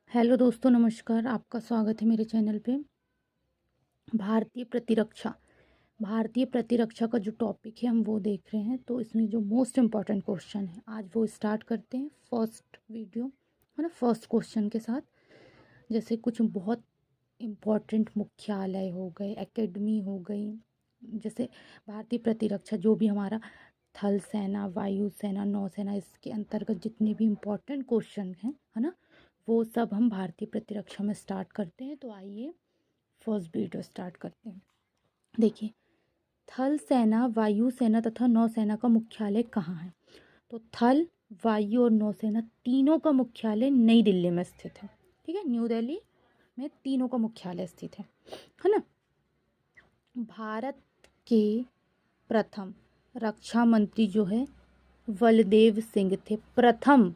Hello दोस्तों, नमस्कार। आपका स्वागत है मेरे चैनल पे। भारतीय प्रतिरक्षा भारतीय प्रतिरक्षा का जो टॉपिक है हम वो देख रहे हैं। तो इसमें जो मोस्ट इम्पॉर्टेंट क्वेश्चन है आज वो स्टार्ट करते हैं। फर्स्ट वीडियो है ना, फर्स्ट क्वेश्चन के साथ। जैसे कुछ बहुत इम्पॉर्टेंट मुख्यालय हो गए, एकेडमी हो गई। जैसे भारतीय प्रतिरक्षा जो भी हमारा थल सेना, वायु सेना, नौसेना, इसके अंतर्गत जितने भी इम्पोर्टेंट क्वेश्चन हैं है ना, वो सब हम भारतीय प्रतिरक्षा में स्टार्ट करते हैं। तो आइए फर्स्ट वीडियो स्टार्ट करते हैं। देखिए, थल सेना, वायु सेना तथा नौसेना का मुख्यालय कहाँ है? तो थल, वायु और नौसेना तीनों का मुख्यालय नई दिल्ली में स्थित है। ठीक है, न्यू दिल्ली में तीनों का मुख्यालय स्थित है ना। भारत के प्रथम रक्षा मंत्री जो है बलदेव सिंह थे। प्रथम,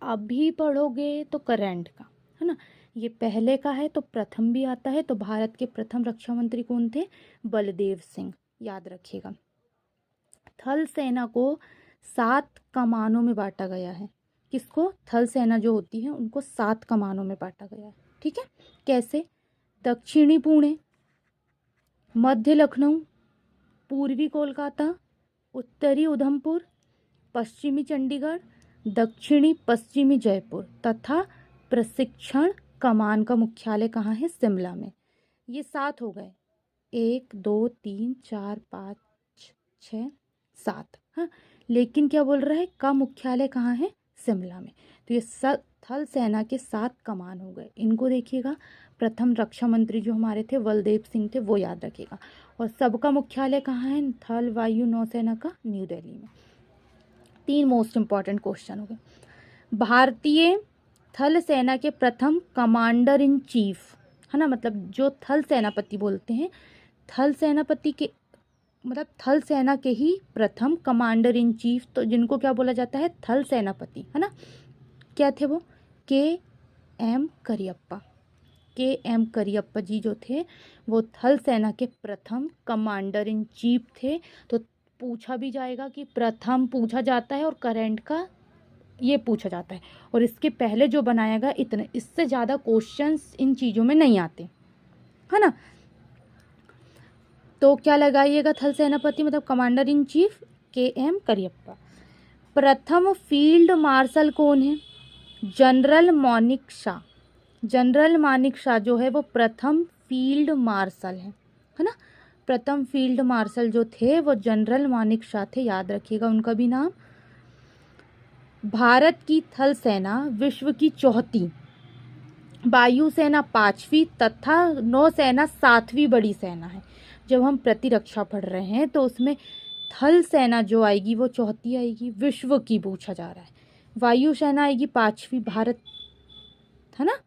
अभी पढ़ोगे तो करंट का है ना, ये पहले का है तो प्रथम भी आता है। तो भारत के प्रथम रक्षा मंत्री कौन थे? बलदेव सिंह, याद रखिएगा। थल सेना को 7 कमानों में बांटा गया है। किसको? थल सेना जो होती है उनको 7 कमानों में बांटा गया है। ठीक है, कैसे? दक्षिणी पुणे, मध्य लखनऊ, पूर्वी कोलकाता, उत्तरी उधमपुर, पश्चिमी चंडीगढ़, दक्षिणी पश्चिमी जयपुर तथा प्रशिक्षण कमान का मुख्यालय कहाँ है? शिमला में। ये 7 हो गए। 1 2 3 4 5 6 7। हाँ, लेकिन क्या बोल रहा है? का मुख्यालय कहाँ है? शिमला में। तो ये थल सेना के 7 कमान हो गए। इनको देखिएगा। प्रथम रक्षा मंत्री जो हमारे थे बलदेव सिंह थे, वो याद रखिएगा। और सबका मुख्यालय कहाँ है? थल, वायु, नौसेना का न्यू दिल्ली में। 3 मोस्ट इंपॉर्टेंट क्वेश्चन हो गए। भारतीय थल सेना के प्रथम कमांडर इन चीफ है ना, मतलब जो थल सेनापति बोलते हैं, थल सेनापति के मतलब थल सेना के ही प्रथम कमांडर इन चीफ, तो जिनको क्या बोला जाता है? थल सेनापति है ना। क्या थे वो? के एम करियप्पा जी जो थे वो थल सेना के प्रथम कमांडर इन चीफ थे। तो पूछा भी जाएगा कि प्रथम पूछा जाता है और करंट का ये पूछा जाता है। और इसके पहले जो बनाया गया, इतने, इससे ज़्यादा क्वेश्चंस इन चीज़ों में नहीं आते है ना। तो क्या लगाइएगा? थल सेनापति मतलब commander in chief KM. Cariappa. प्रथम फील्ड मार्शल कौन है? जनरल मानिक शाह। जनरल मानिक शाह जो है वो प्रथम फील्ड मार्शल है ना। प्रथम फील्ड मार्शल जो थे वो जनरल मानिक शाह थे, याद रखिएगा उनका भी नाम। भारत की थल सेना विश्व की चौथी, वायुसेना 5वीं तथा नौसेना 7वीं बड़ी सेना है। जब हम प्रतिरक्षा पढ़ रहे हैं तो उसमें थल सेना जो आएगी वो चौथी आएगी, विश्व की पूछा जा रहा है। वायुसेना आएगी 5वीं, भारत है ना,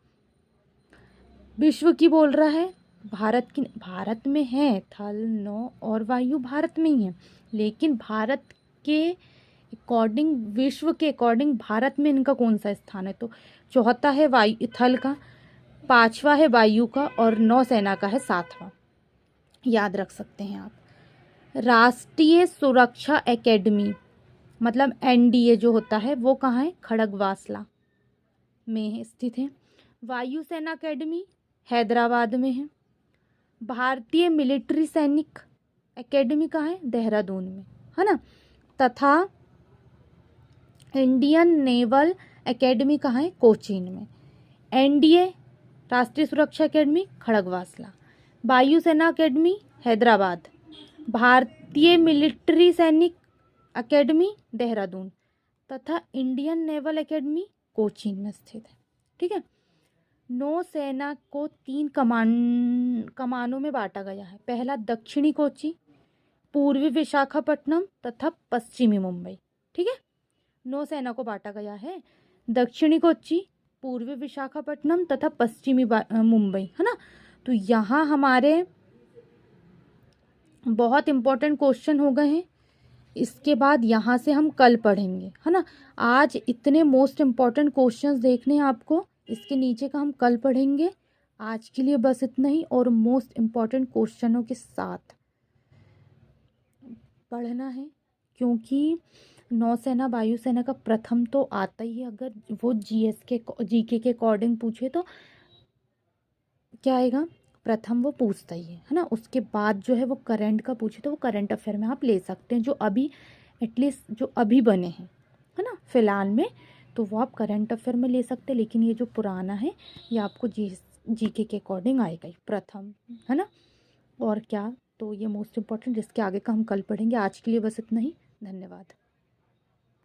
विश्व की बोल रहा है। भारत में है थल, नौ और वायु भारत में ही है, लेकिन भारत के अकॉर्डिंग, विश्व के अकॉर्डिंग भारत में इनका कौन सा स्थान है? तो चौथा है वायु थल का, 5वां है वायु का और नौसेना का है 7वां। याद रख सकते हैं आप। राष्ट्रीय सुरक्षा एकेडमी मतलब एनडीए जो होता है वो कहाँ है? खड़गवासला में स्थित है। वायुसेना एकेडमी हैदराबाद में है। भारतीय मिलिट्री सैनिक एकेडमी कहाँ है? देहरादून में है ना। तथा इंडियन नेवल एकेडमी कहाँ है? कोचीन में। एनडीए राष्ट्रीय सुरक्षा एकेडमी खड़गवासला, वायुसेना एकेडमी हैदराबाद, भारतीय मिलिट्री सैनिक एकेडमी देहरादून तथा इंडियन नेवल एकेडमी कोचीन में स्थित है। ठीक है। नौसेना को 3 कमानों में बांटा गया है। पहला दक्षिणी कोची, पूर्वी विशाखापट्टनम तथा पश्चिमी मुंबई। ठीक है, नौसेना को बांटा गया है दक्षिणी कोच्चि, पूर्वी विशाखापट्टनम तथा पश्चिमी मुंबई है ना। तो यहाँ हमारे बहुत इंपॉर्टेंट क्वेश्चन हो गए हैं। इसके बाद यहाँ से हम कल पढ़ेंगे है ना। आज इतने मोस्ट इम्पॉर्टेंट क्वेश्चंस देखने हैं आपको, इसके नीचे का हम कल पढ़ेंगे। आज के लिए बस इतना ही, और मोस्ट इम्पॉर्टेंट क्वेश्चनों के साथ पढ़ना है, क्योंकि नौसेना वायुसेना का प्रथम तो आता ही है, अगर वो जीके के अकॉर्डिंग पूछे तो क्या आएगा, प्रथम वो पूछता ही है ना। उसके बाद जो है वो करंट का पूछे तो वो करंट अफेयर में आप ले सकते हैं, जो अभी एटलीस्ट जो अभी बने हैं है ना फिलहाल में, तो वो आप करंट अफेयर में ले सकते हैं। लेकिन ये जो पुराना है ये आपको जीके के अकॉर्डिंग आएगा ही प्रथम, है ना। और क्या, तो ये मोस्ट इम्पॉर्टेंट, जिसके आगे का हम कल पढ़ेंगे। आज के लिए बस इतना ही, धन्यवाद।